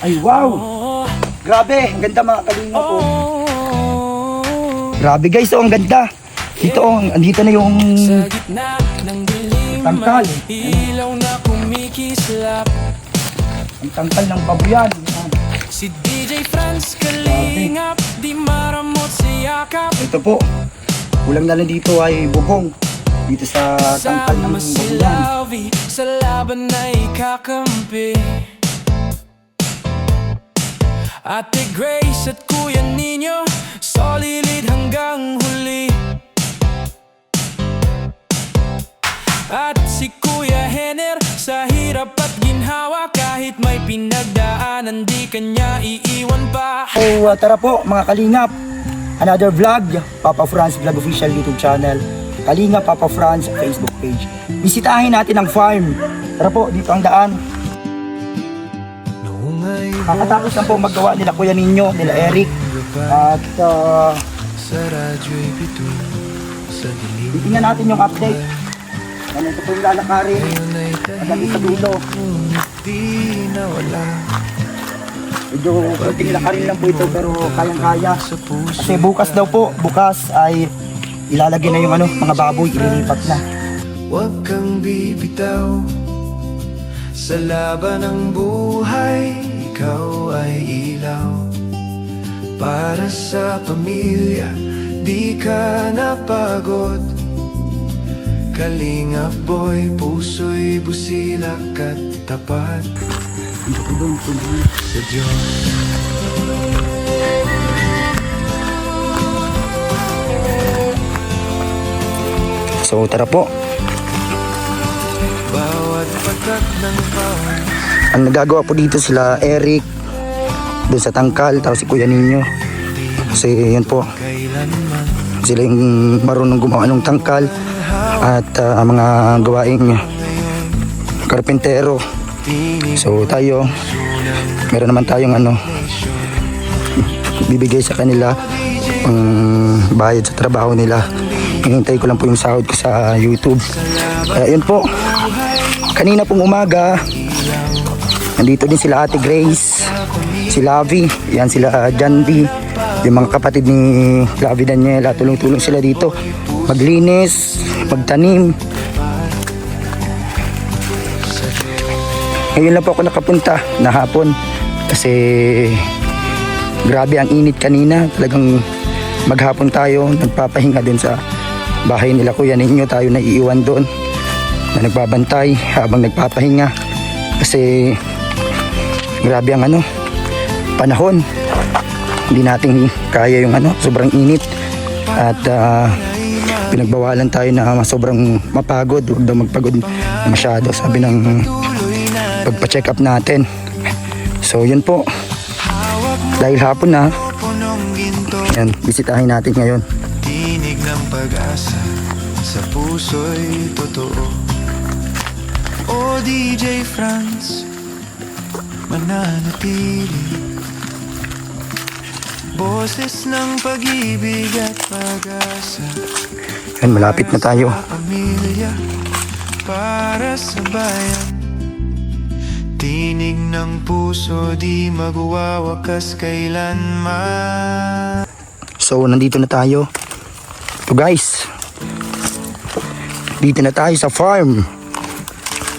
Ay, wow! Grabe, ang ganda mga kalinga po. Grabe guys, oh, ang ganda. Dito, oh, andito na yung tangkal. Ang tangkal ng babuyan. Si DJ Franz Kalingap, di maramot sa yakap. Ito po, kulang na lang dito ay bubong. Dito sa tangkal ng babuyan. Sa laban na ikakampi. Ate Grace at Kuya Nino, solid hanggang huli. At si Kuya Henner, sa hirap at ginhawa, kahit may pinagdaanan, di kanya iiwan pa. So tara po mga kalingap, another vlog, Papa Franz Vlog Official YouTube channel, Kalingap Papa Franz Facebook page. Bisitahin natin ang farm. Tara po, dito ang daan. Kakatapos lang po magawa nila Kuya Nino, nila Eric. At titingnan natin yung update. Ano ito po yung lalakarin. Madali sa dulo. Medyo kunting lakarin lang po ito pero kayang-kaya. Kasi bukas daw po, bukas ay ilalagay na yung mga baboy, ililipat na. Huwag kang bibitaw sa laban ng buhay. Ikaw ay ilaw para sa pamilya, di ka napagod. Kalingap boy, puso'y busilak at tapat sa Diyos. So tara po. Bawat patak ng pawis, Ang nagagawa po dito sila Eric doon sa tangkal, tapos si Kuya Nino. Kasi yun po, kailanman sila yung marunong gumawa ng tangkal at mga gawaing karpentero. So tayo, meron naman tayong bibigay sa kanila ang bayad sa trabaho nila. Hinintay ko lang po yung sahod ko sa YouTube. Kaya yun po, kanina pong umaga nandito din sila Ate Grace, si Lavi, yan sila Jandy, yung mga kapatid ni Lavi Daniela. Tulong-tulong sila dito maglinis, magtanim. Ngayon lang po ako nakapunta na hapon kasi grabe ang init kanina. Talagang maghapon tayo nagpapahinga din sa bahay nila Kuya Nino. Tayo na iiwan doon na nagbabantay habang nagpapahinga kasi grabe ang panahon. Hindi natin kaya yung sobrang init at pinagbawalan tayo na sobrang mapagod. Huwag daw magpagod masyado, sabi ng pagpa-check up natin. So yun po, dahil hapon na, yan, bisitahin natin ngayon. tinig ng pag-asa sa puso'y totoo. O DJ Franz, mananatili, boses ng pag-ibig at pag-asa. Yan, malapit na tayo. Para sa pamilya, para sa bayan, tinig ng puso, di magwawakas kailanman. So nandito na tayo. So guys, dito na tayo sa farm.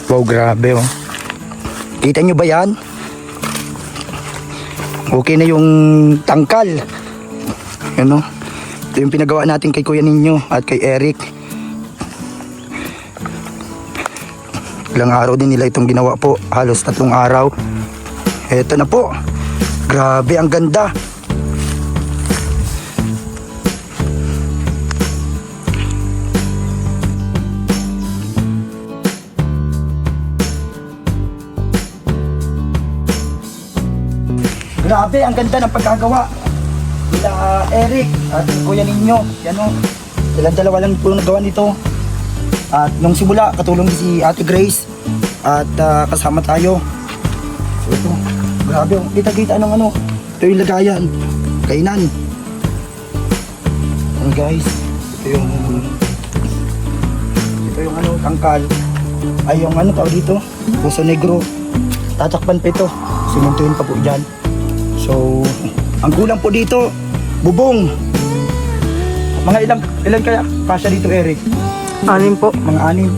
Wow, grabe oh. Kita nyo ba yan? Okay na yung tangkal. Yan oh. Ito yung pinagawa natin kay Kuya Nino at kay Eric. Ilang araw din nila itong ginawa po. Halos 3 araw. Eto na po. Grabe, ang ganda. Grabe, ang ganda ng pagkagawa nila Eric at Kuya Nino. Yan o, silang dalawa lang po nagawa nito. At nung simula, katulong si Ate Grace at kasama tayo. So ito, grabe o, kita-kita ng ito yung lagayan, kainan. And guys, ito yung tangkal. Ay yung tawag dito, puso negro. Tatakpan pa ito. simentuhin pa po dyan. So, ang kulang po dito, bubong. Mga ilan kaya kasya dito, Eric? 6 po. Mga 6.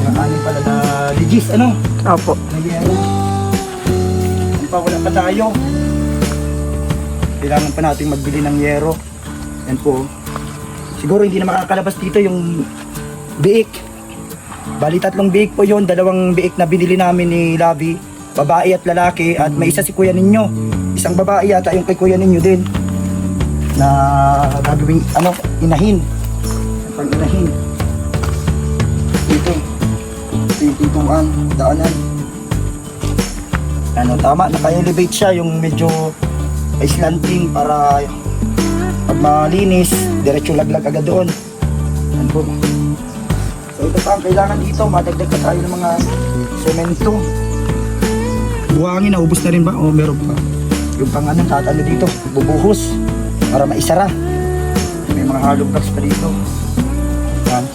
Mga 6 pala na legis, ano? Opo. Nagyero. Ano pa, wala pa tayo. Kailangan pa natin magbili ng yero. Yan po. Siguro hindi na makakalabas dito yung biik. Bali 3 biik po yun. 2 biik na binili namin ni Labi. Babae at lalaki. At may isa si kuya ninyo. Isang babae yata yung kay kuya ninyo din. Na gagawing inahin. Pang inahin. Dito. Pintuan, daanan. Tama, naka-elevate siya yung medyo slanting para pag malinis, diretso laglag agad doon. Yan po. So ito pa ang kailangan dito, madagdag pa tayo ng mga semento. Buhangin, naubos na rin ba? O meron pa. Yung pang tatalo dito, bubuhos para maisara. May mga hollow blocks pa dito. Yan.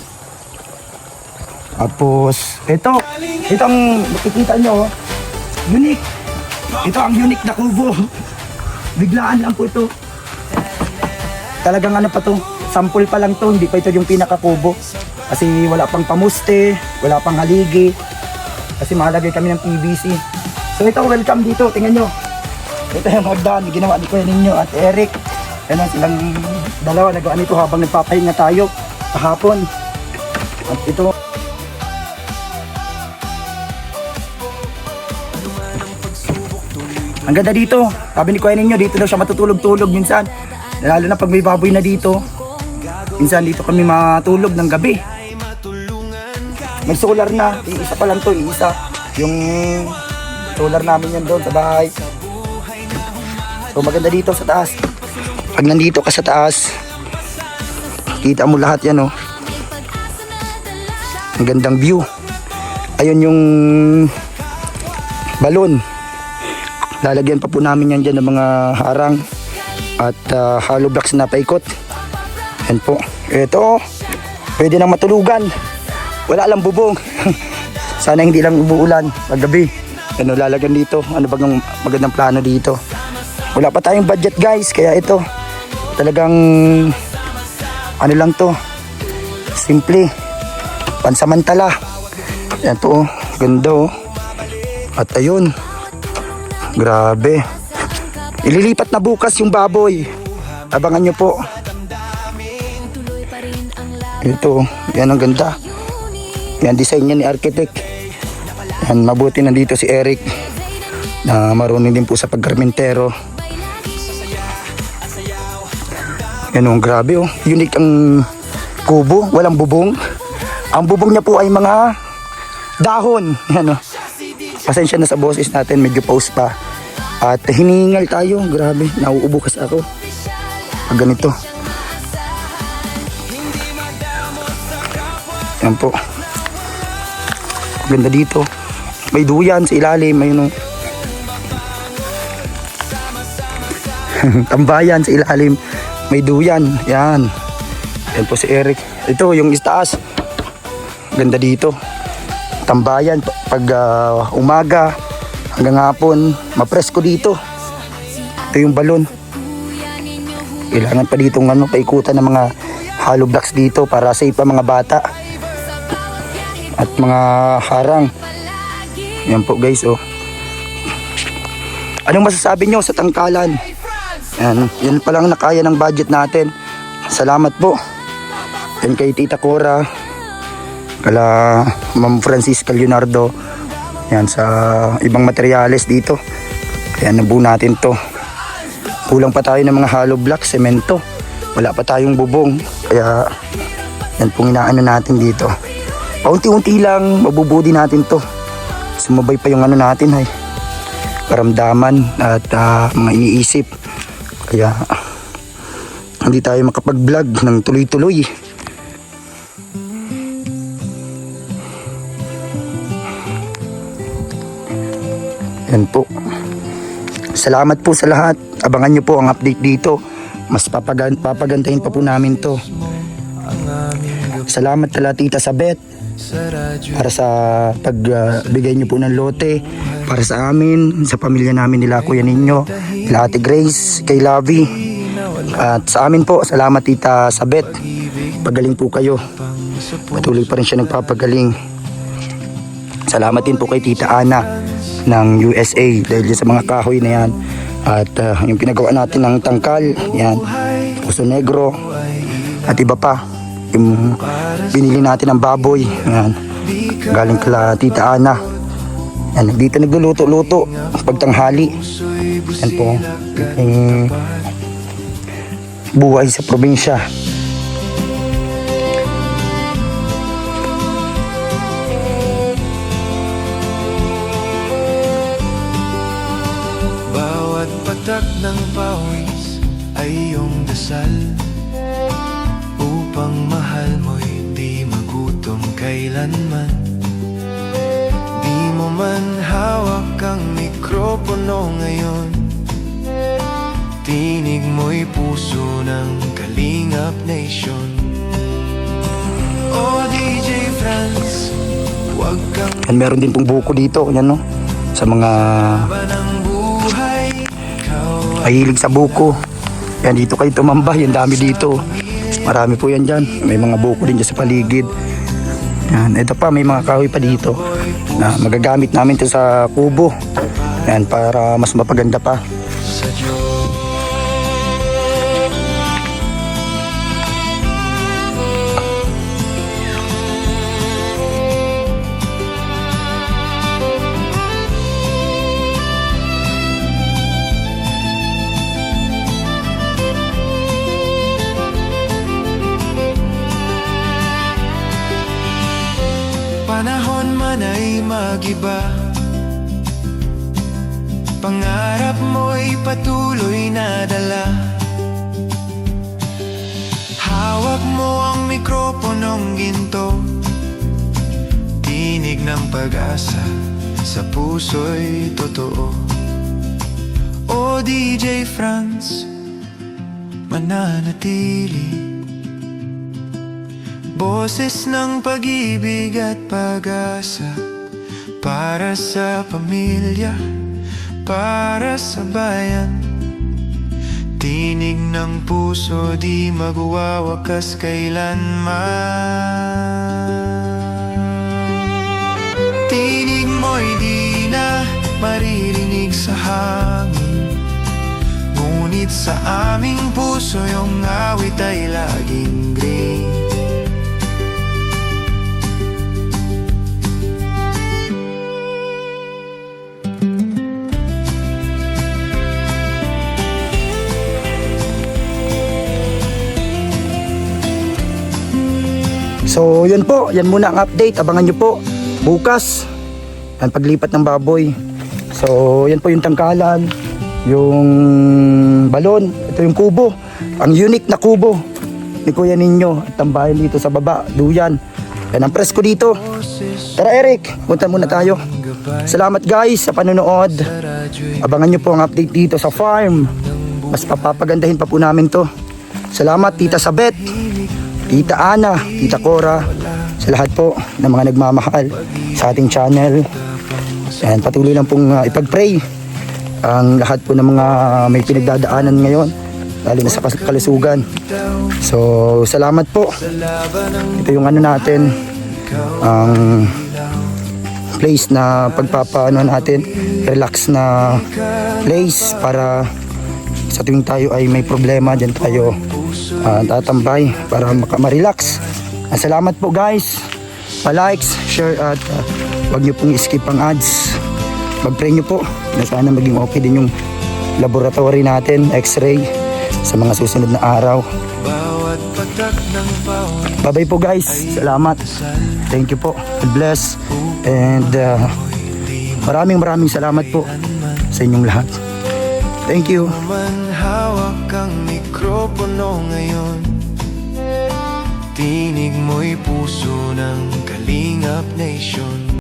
Tapos, ito ang makikita nyo, unique. Ito ang unique na kubo. Biglaan lang po ito. Talagang pa to, sample pa lang to, hindi pa ito yung pinaka-kubo. Kasi wala pang pamuste, wala pang haligi. Kasi mahalagay kami ng PVC. So ito, welcome dito, tingnan nyo. Ito yung hagdan, ginawa ni Kuya ninyo at Eric. Yan silang dalawa, nagawa nito habang nagpapahinga tayo kahapon. At ito, ang ganda dito. Sabi ni Kuya ninyo, dito daw siya matutulog-tulog minsan. Lalo na pag may baboy na dito. Minsan dito kami matulog ng gabi. May solar na. Iisa pa lang to, iisa. Yung solar namin yan doon sa bahay. So maganda dito sa taas. Pag nandito ka sa taas, kita mo lahat yan, oh. Ang gandang view. Ayun yung balon. Lalagyan pa po namin yan dyan ng mga harang at hollow blocks na paikot. Yan po. Ito, pwede nang matulugan. Wala lang bubong. Sana hindi lang umuulan paggabi. Ano lalagyan dito? Ano bagang magandang plano dito? Wala pa tayong budget, guys. Kaya ito, talagang ano lang to. Simple. Pansamantala. Yan po, ganda, oh. At ayun. Grabe. Ililipat na bukas yung baboy. Abangan nyo po. Ito, yan ang ganda. Yan design niya ni architect. Yan, mabuti nandito si Eric na marunong din po sa pagkarmentero. Yan, oh, grabe, oh. Unique ang kubo, walang bubong. Ang bubong niya po ay mga dahon. Yan, oh. Pasensya na sa boses natin, medyo pause pa. At hiningal tayo, grabe, nauubo kasi ako. Pag ganito. Yan po. Ganda dito. May duyan sa ilalim, may tambayan sa ilalim. May duyan, yan. Yan po si Eric. Ito, yung istaas. Ganda dito. Tambayan pag umaga hanggang hapon, mapresko dito. Ito yung balon. Kailangan pa dito paikutan ng mga hollow blocks dito para safe pa mga bata at mga harang. Yan po, guys, oh. Anong masasabi nyo sa tangkalan? Yan pa lang nakaya ng budget natin. Salamat po. Yan kay Tita Cora, kala Ma'am Francisca Leonardo. Yan sa ibang materyales dito. Kaya nabuo natin to. Kulang pa tayo ng mga hollow blocks, semento. Wala pa tayong bubong. Kaya yan pong inaano natin dito. Paunti-unti lang mabubuo din natin to. Sumabay pa yung natin ay karamdaman at mga iniisip. Kaya hindi tayo makapag-vlog ng tuloy-tuloy. Yan po. Salamat po sa lahat. Abangan nyo po ang update dito. Mas papagandahin pa po namin to. Salamat kala Tita Sabet, para sa pagbigay niyo po ng lote para sa amin, sa pamilya namin nila Kuya Ninyo, nila Ate Grace, kay Lavi. At sa amin po, salamat Tita Sabet. Pagaling po kayo. Patuloy pa rin siya nagpapagaling. Salamat din po kay Tita Ana ng USA dahil sa mga kahoy na yan. At yung pinagawa natin ng tangkal, yan, puso negro, at iba pa. Yung binili natin ng baboy, yan, galing kala Tita Ana. Yan, dito nagluluto-luto pagtanghali. Yan po, yung buhay sa probinsya. Bawat patak ng pawis ay iyong dasal, upang mahal mo'y di magutom kailanman. Di mo man hawak ang mikropono ngayon, tinig mo'y puso ng Kalingap Nation. Oh DJ Franz, huwag kang Yan, meron din pong buko dito, yan no, sa mga ba ng buhay. Ikaw mahilig sa buko. Yan, dito kayo tumambay, yan dami dito. Marami po yan dyan. May mga buko din dyan sa paligid. Yan, ito pa, may mga kahoy pa dito na magagamit namin ito sa kubo. Yan, para mas mapaganda pa. sa Diyos. Panahon man ay magiba, pangarap mo'y patuloy na dala. Hawak mo ang mikroponong ginto, tinig ng pag-asa sa puso'y totoo. O DJ Franz, mananatili, boses ng pag-ibig at pag-asa, para sa pamilya, para sa bayan. Tinig ng puso, di magwawakas kailanman. Tinig mo'y di na maririnig sa hangin, ngunit sa aming puso yung awit ay laging green. So yun po, yan muna ang update. Abangan nyo po bukas ang paglipat ng baboy. So yan po yung tangkalan, yung balon, ito yung kubo, ang unique na kubo ni Kuya Ninyo at tambayan dito sa baba, duyan. Yan ang presko dito. Tara Eric, punta muna tayo. Salamat guys sa panonood. Abangan nyo po ang update dito sa farm. Mas papagandahin pa po namin to. Salamat Tita Sabet, Tita Ana, Tita Cora, sa lahat po ng mga nagmamahal sa ating channel. Yan, patuloy lang pong ipag-pray ang lahat po ng mga may pinagdadaanan ngayon, lalo na sa kalusugan. So, salamat po. Ito yung ano natin, ang place na pagpapaano natin, relax na place para sa tuwing tayo ay may problema, dyan tayo tatambay para ma-relax. Salamat po guys. Pa-likes, share at wag nyo pong skip ang ads. Mag-pray nyo po na sana maging okay din yung laboratory natin, x-ray sa mga susunod na araw. Bawat patak ng pawis Bye-bye po guys. Salamat. Thank you po. God bless. And maraming salamat po sa inyong lahat. Thank you. man hawak ang mikropono ngayon, tinig mo'y puso ng Kalingap Nation.